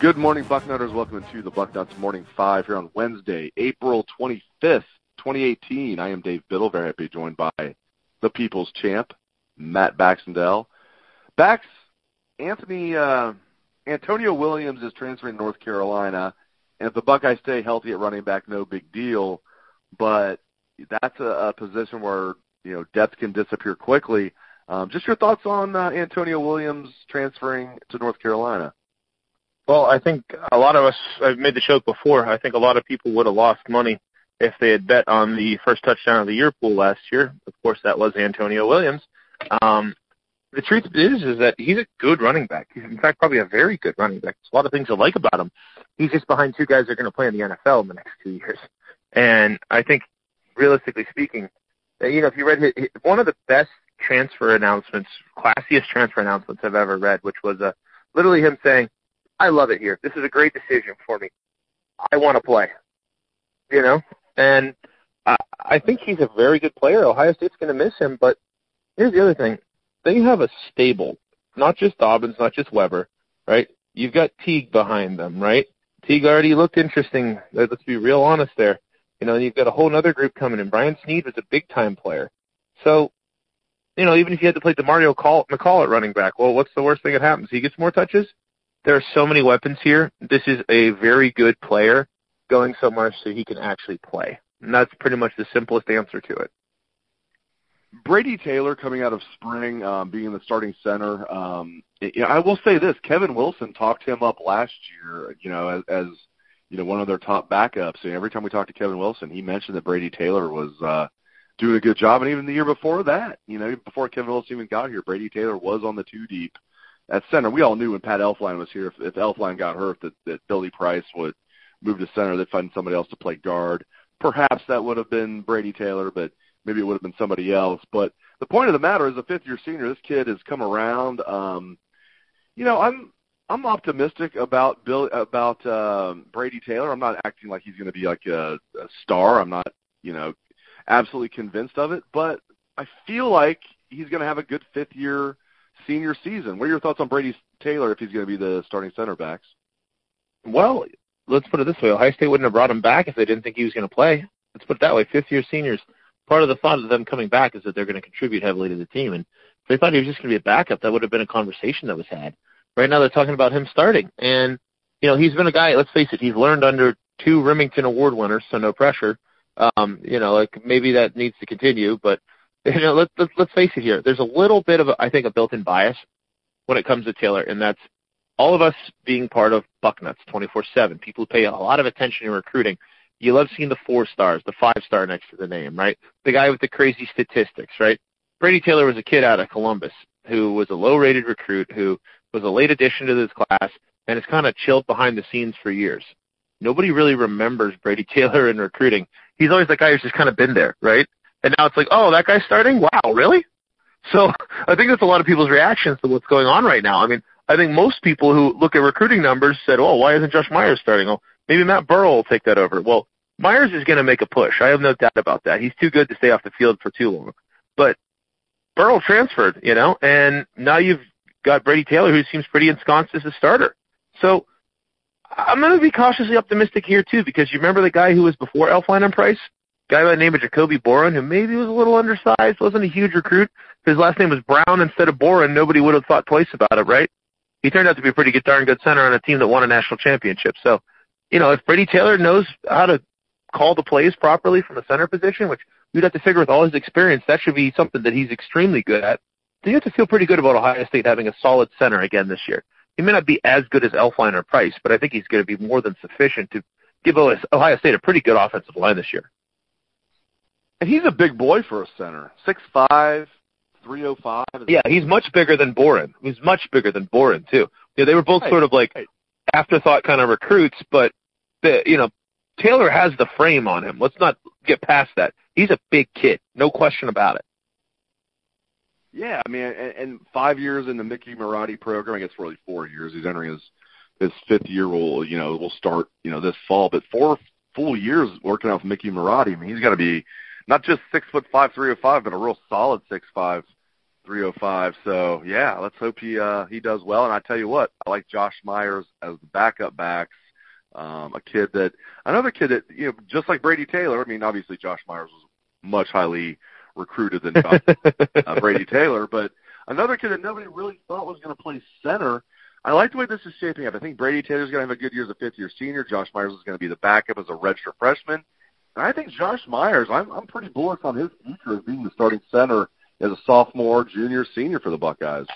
Good morning, Bucknutters. Welcome to the Bucknuts Morning 5 here on Wednesday, April 25th, 2018. I am Dave Biddle, very happy to be joined by the People's Champ, Matt Baxendell. Antonio Williams is transferring to North Carolina, and if the Buckeyes stay healthy at running back, no big deal. But that's a position where, depth can disappear quickly. Just your thoughts on Antonio Williams transferring to North Carolina? Well, I think a lot of us, I've made the joke before, I think a lot of people would have lost money if they had bet on the first touchdown of the year pool last year. Of course, that was Antonio Williams. The truth is that he's a good running back. He's, in fact, probably a very good running back. There's a lot of things to like about him. He's just behind two guys that are going to play in the NFL in the next 2 years. And I think, realistically speaking, if you read one of the best transfer announcements, classiest transfer announcements I've ever read, which was literally him saying, I love it here. This is a great decision for me. I want to play, And I think he's a very good player. Ohio State's going to miss him, but here's the other thing. They have a stable, not just Dobbins, not just Weber, right? You've got Teague behind them, right? Teague already looked interesting. Let's be real honest there. And you've got a whole other group coming in. Brian Snead was a big-time player. So, even if you had to play DeMario McCall at running back, well, what's the worst thing that happens? He gets more touches? There are so many weapons here. This is a very good player going somewhere so he can actually play. And that's pretty much the simplest answer to it. Brady Taylor coming out of spring, being the starting center. I will say this, Kevin Wilson talked him up last year, as one of their top backups. And every time we talked to Kevin Wilson, he mentioned that Brady Taylor was doing a good job. And even the year before that, before Kevin Wilson even got here, Brady Taylor was on the two deep at center. We all knew when Pat Elflein was here, if Elflein got hurt, that Billy Price would move to center. They'd find somebody else to play guard. Perhaps that would have been Brady Taylor, but maybe it would have been somebody else. But the point of the matter is, a fifth-year senior, this kid has come around. I'm optimistic about Brady Taylor. I'm not acting like he's going to be like a star. I'm not, absolutely convinced of it. But I feel like he's going to have a good fifth-year senior season. What are your thoughts on Brady Taylor if he's going to be the starting center backs? Well, let's put it this way. Ohio State wouldn't have brought him back if they didn't think he was going to play. Let's put it that way. Fifth-year seniors, part of the thought of them coming back is that they're going to contribute heavily to the team. And if they thought he was just going to be a backup, that would have been a conversation that was had. Right now they're talking about him starting. And, he's been a guy, let's face it, he's learned under two Remington Award winners, so no pressure. Maybe that needs to continue. But, let's face it here. There's a little bit of, I think, a built-in bias when it comes to Taylor, and that's all of us being part of Bucknuts 24/7. People pay a lot of attention in recruiting. You love seeing the 4 stars, the 5-star next to the name, right? The guy with the crazy statistics, right? Brady Taylor was a kid out of Columbus who was a low-rated recruit, who was a late addition to this class, and has kind of chilled behind the scenes for years. Nobody really remembers Brady Taylor in recruiting. He's always the guy who's just kind of been there, right? And now it's like, oh, that guy's starting? Wow, really? So I think that's a lot of people's reactions to what's going on right now. I mean, I think most people who look at recruiting numbers said, oh, why isn't Josh Myers starting? Oh, maybe Matt Burrell will take that over. Well, Myers is going to make a push. I have no doubt about that. He's too good to stay off the field for too long. But Burrell transferred, and now you've got Brady Taylor, who seems pretty ensconced as a starter. So I'm going to be cautiously optimistic here, too, because you remember the guy who was before Elflein and Price? Guy by the name of Jacoby Boren, who maybe was a little undersized, wasn't a huge recruit. His last name was Brown instead of Boren. Nobody would have thought twice about it, right? He turned out to be a pretty darn good center on a team that won a national championship. So, if Brady Taylor knows how to call the plays properly from the center position, which you'd have to figure with all his experience, that should be something that he's extremely good at. So you have to feel pretty good about Ohio State having a solid center again this year. He may not be as good as Elflein or Price, but I think he's going to be more than sufficient to give Ohio State a pretty good offensive line this year. And he's a big boy for a center, 6'5", 305. Yeah, he's much bigger than Boren. He's much bigger than Boren, too. Yeah, they were both sort of like afterthought kind of recruits, but, Taylor has the frame on him. Let's not get past that. He's a big kid, no question about it. Yeah, I mean, and 5 years in the Mickey Marotti program, I guess really 4 years. He's entering his fifth year. Will start, this fall, but 4 full years working out with Mickey Marotti. I mean, he's got to be not just 6'5", 305, but a real solid 6'5", 305. So, yeah, let's hope he does well. And I tell you what, I like Josh Myers as the backup backs. Another kid that, just like Brady Taylor, I mean, obviously Josh Myers was much highly recruited than Brady Taylor, but another kid that nobody really thought was going to play center. I like the way this is shaping up. I think Brady Taylor's going to have a good year as a fifth-year senior. Josh Myers is going to be the backup as a redshirt freshman. And I think Josh Myers, I'm pretty bullish on his future as being the starting center as a sophomore, junior, senior for the Buckeyes.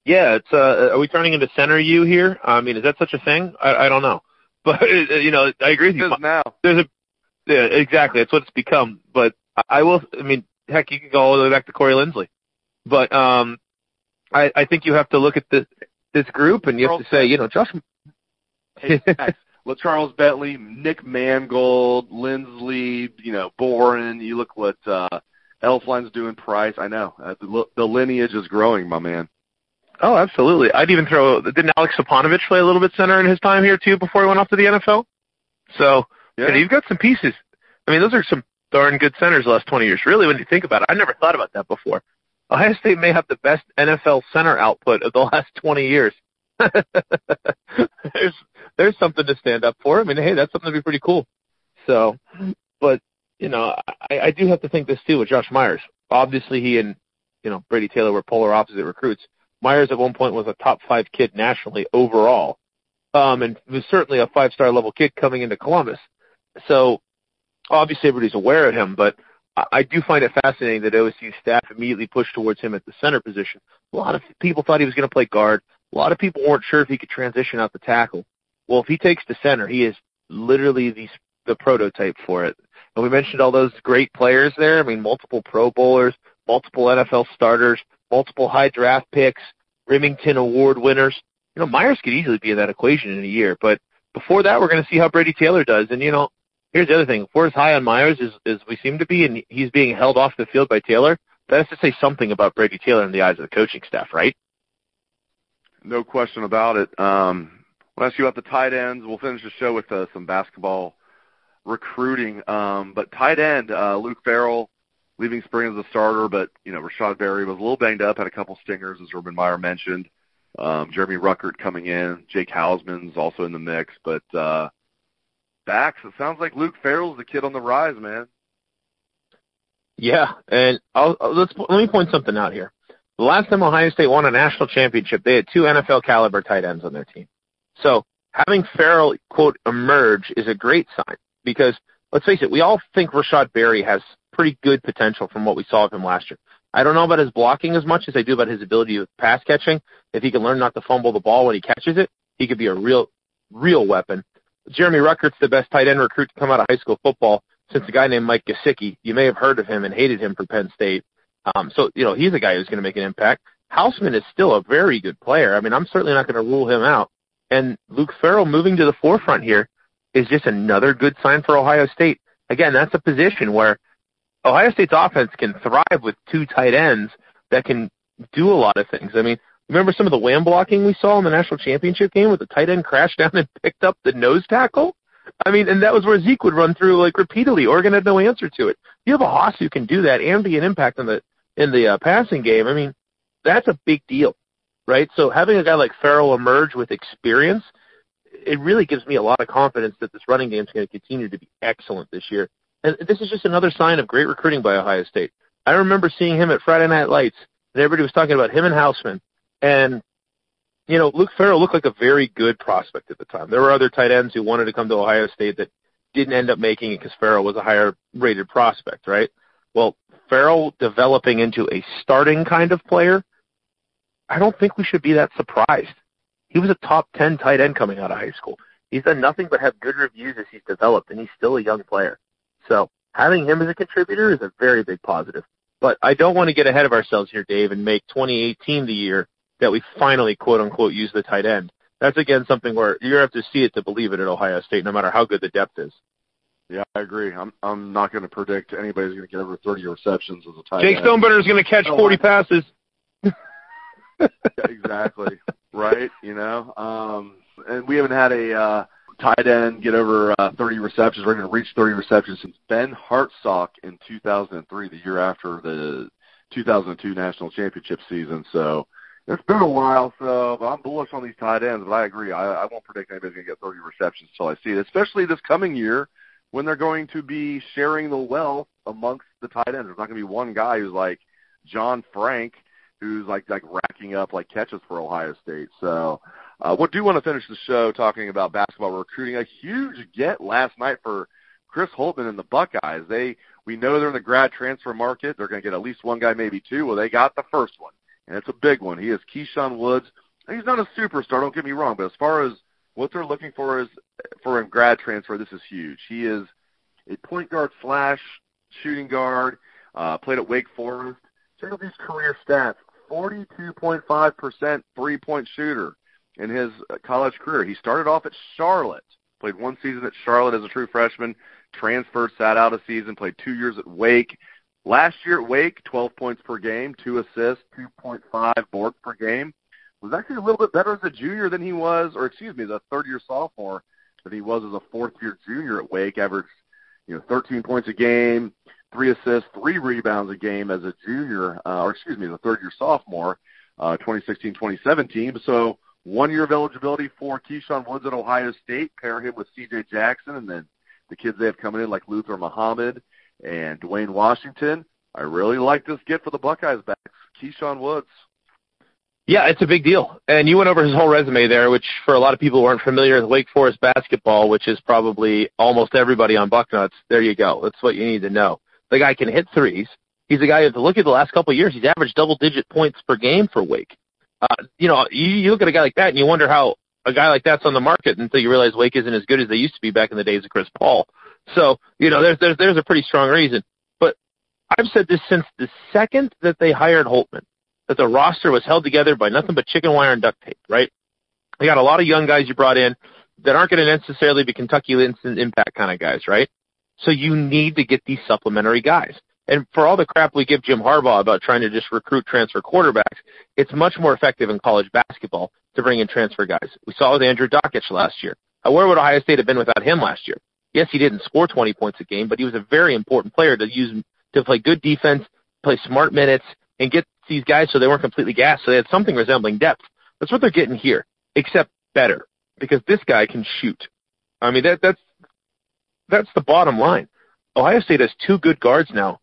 Yeah, it's are we turning into center U here? I mean, is that such a thing? I don't know. But, I agree with you. Now. Yeah, exactly. That's what it's become. But heck, you could go all the way back to Corey Lindsley. But I think you have to look at this group and you have to say, Josh. Hey, Charles Bentley, Nick Mangold, Lindsley, Boren. You look what Elfline's doing, Price. I know. The lineage is growing, my man. Oh, absolutely. I'd even didn't Alex Saponovich play a little bit center in his time here, too, before he went off to the NFL? So, yeah, you've got some pieces. I mean, those are some darn good centers the last 20 years. Really, when you think about it, I never thought about that before. Ohio State may have the best NFL center output of the last 20 years. There's something to stand up for. I mean, hey, that's something to be pretty cool. So, but, I do have to think this, too, with Josh Myers. Obviously, he and, Brady Taylor were polar opposite recruits. Myers at one point was a top 5 kid nationally overall, and was certainly a 5-star level kid coming into Columbus. So obviously everybody's aware of him, but I do find it fascinating that OSU staff immediately pushed towards him at the center position. A lot of people thought he was going to play guard. A lot of people weren't sure if he could transition out the tackle. Well, if he takes the center, he is literally the prototype for it. And we mentioned all those great players there. I mean, multiple Pro Bowlers, multiple NFL starters, multiple high draft picks, Remington Award winners. Myers could easily be in that equation in a year. But before that, we're going to see how Brady Taylor does. And, here's the other thing. If we're as high on Myers as we seem to be, and he's being held off the field by Taylor, that has to say something about Brady Taylor in the eyes of the coaching staff, right? No question about it. I'll ask you about the tight ends. We'll finish the show with some basketball recruiting. But tight end, Luke Farrell, leaving spring as a starter, but, Rashad Berry was a little banged up, had a couple stingers, as Urban Meyer mentioned. Jeremy Ruckert coming in. Jake Hausman's also in the mix. But backs, it sounds like Luke Farrell's the kid on the rise, man. Yeah, and let me point something out here. The last time Ohio State won a national championship, they had 2 NFL-caliber tight ends on their team. So having Farrell, quote, emerge is a great sign because, let's face it, we all think Rashad Berry has pretty good potential from what we saw of him last year. I don't know about his blocking as much as I do about his ability with pass catching. If he can learn not to fumble the ball when he catches it, he could be a real weapon. Jeremy Ruckert's the best tight end recruit to come out of high school football since a guy named Mike Gesicki. You may have heard of him and hated him for Penn State. So he's a guy who's going to make an impact. Hausman is still a very good player. I mean, I'm certainly not going to rule him out. And Luke Farrell moving to the forefront here is just another good sign for Ohio State. Again, that's a position where Ohio State's offense can thrive with 2 tight ends that can do a lot of things. I mean, remember some of the wham blocking we saw in the national championship game where the tight end crashed down and picked up the nose tackle? I mean, and that was where Zeke would run through repeatedly. Oregon had no answer to it. You have a Haas who can do that and be an impact in the passing game. I mean, that's a big deal, right? So having a guy like Farrell emerge with experience, it really gives me a lot of confidence that this running game is going to continue to be excellent this year. And this is just another sign of great recruiting by Ohio State. I remember seeing him at Friday Night Lights, and everybody was talking about him and Hausman. And, Luke Farrell looked like a very good prospect at the time. There were other tight ends who wanted to come to Ohio State that didn't end up making it because Farrell was a higher-rated prospect, right? Well, Farrell developing into a starting kind of player, I don't think we should be that surprised. He was a top 10 tight end coming out of high school. He's done nothing but have good reviews as he's developed, and he's still a young player. So having him as a contributor is a very big positive. But I don't want to get ahead of ourselves here, Dave, and make 2018 the year that we finally, quote-unquote, use the tight end. That's, again, something where you have to see it to believe it at Ohio State, no matter how good the depth is. Yeah, I agree. I'm not going to predict anybody's going to get over 30 receptions as a tight end. Jake Stoneburner is going to catch 40 passes. Exactly. Right, and we haven't had a tight end get over 30 receptions. We're going to reach 30 receptions since Ben Hartsock in 2003, the year after the 2002 national championship season. So it's been a while, so I'm bullish on these tight ends, but I agree. I won't predict anybody's going to get 30 receptions until I see it, especially this coming year when they're going to be sharing the wealth amongst the tight ends. There's not going to be one guy who's like John Frank, who's like racking up like catches for Ohio State. So we do want to finish the show talking about basketball recruiting. A huge get last night for Chris Holtmann and the Buckeyes. We know they're in the grad transfer market. They're going to get at least one guy, maybe two. Well, they got the first one, and it's a big one. He is Keyshawn Woods. He's not a superstar, don't get me wrong, but as far as what they're looking for for a grad transfer, this is huge. He is a point guard / shooting guard, played at Wake Forest. Check out these career stats. 42.5% three-point shooter in his college career. He started off at Charlotte, played one season at Charlotte as a true freshman, transferred, sat out a season, played 2 years at Wake. Last year at Wake, 12 points per game, 2 assists, 2.5 boards per game. Was actually a little bit better as a junior than he was, the third-year sophomore than he was as a fourth-year junior at Wake. Averaged, 13 points a game, 3 assists, 3 rebounds a game as a junior, the third-year sophomore, 2016-2017. So 1 year of eligibility for Keyshawn Woods at Ohio State. Pair him with C.J. Jackson, and then the kids they have coming in like Luther Muhammad and Dwayne Washington. I really like this get for the Buckeyes backs. Keyshawn Woods. Yeah, it's a big deal. And you went over his whole resume there, which for a lot of people who aren't familiar with Wake Forest basketball, which is probably almost everybody on Bucknuts, there you go. That's what you need to know. The guy can hit threes. He's a guy, if you look at the last couple of years, he's averaged double-digit points per game for Wake. You look at a guy like that and you wonder how a guy like that's on the market until you realize Wake isn't as good as they used to be back in the days of Chris Paul. So, there's a pretty strong reason. But I've said this since the second that they hired Holtmann, that the roster was held together by nothing but chicken wire and duct tape, right? They got a lot of young guys you brought in that aren't going to necessarily be Kentucky instant impact kind of guys, right? So you need to get these supplementary guys. And for all the crap we give Jim Harbaugh about trying to just recruit transfer quarterbacks, it's much more effective in college basketball to bring in transfer guys. We saw it with Andrew Dockich last year. Where would Ohio State have been without him last year? Yes, he didn't score 20 points a game, but he was a very important player to use to play good defense, play smart minutes, and get these guys so they weren't completely gassed, so they had something resembling depth. That's what they're getting here, except better, because this guy can shoot. I mean, that's the bottom line. Ohio State has 2 good guards now,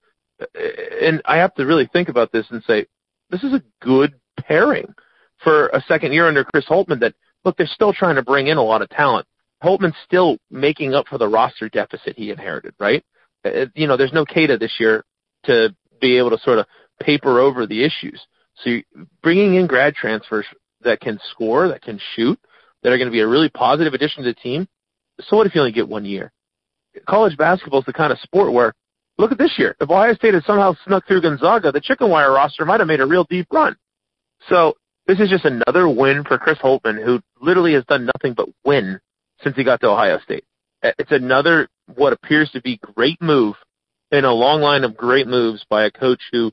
and I have to really think about this and say, this is a good pairing for a second year under Chris Holtmann that, look, they're still trying to bring in a lot of talent. Holtmann's still making up for the roster deficit he inherited, right? There's no Keita this year to be able to sort of paper over the issues. So bringing in grad transfers that can score, that can shoot, that are going to be a really positive addition to the team. So what if you only get 1 year? College basketball is the kind of sport where, look at this year. If Ohio State had somehow snuck through Gonzaga, the chicken wire roster might have made a real deep run. So this is just another win for Chris Holtmann, who literally has done nothing but win since he got to Ohio State. It's another what appears to be great move in a long line of great moves by a coach who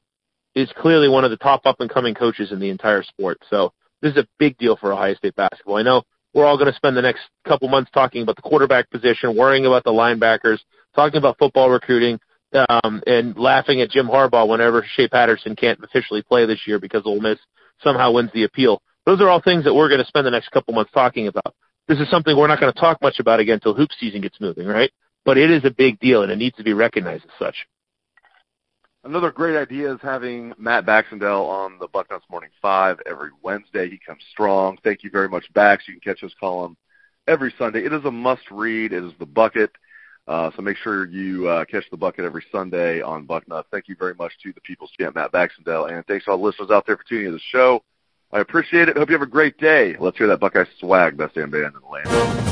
is clearly one of the top up-and-coming coaches in the entire sport. So this is a big deal for Ohio State basketball. I know we're all going to spend the next couple months talking about the quarterback position, worrying about the linebackers, talking about football recruiting, and laughing at Jim Harbaugh whenever Shea Patterson can't officially play this year because Ole Miss somehow wins the appeal. Those are all things that we're going to spend the next couple months talking about. This is something we're not going to talk much about again until hoop season gets moving, right? But it is a big deal, and it needs to be recognized as such. Another great idea is having Matt Baxendell on the Bucknuts Morning 5 every Wednesday. He comes strong. Thank you very much, Bax. You can catch his column every Sunday. It is a must-read. It is the bucket. So make sure you catch the bucket every Sunday on Bucknuts. Thank you very much to the People's Champ, Matt Baxendell, and thanks to all the listeners out there for tuning in to the show. I appreciate it. Hope you have a great day. Let's hear that Buckeye swag, best damn band in the land.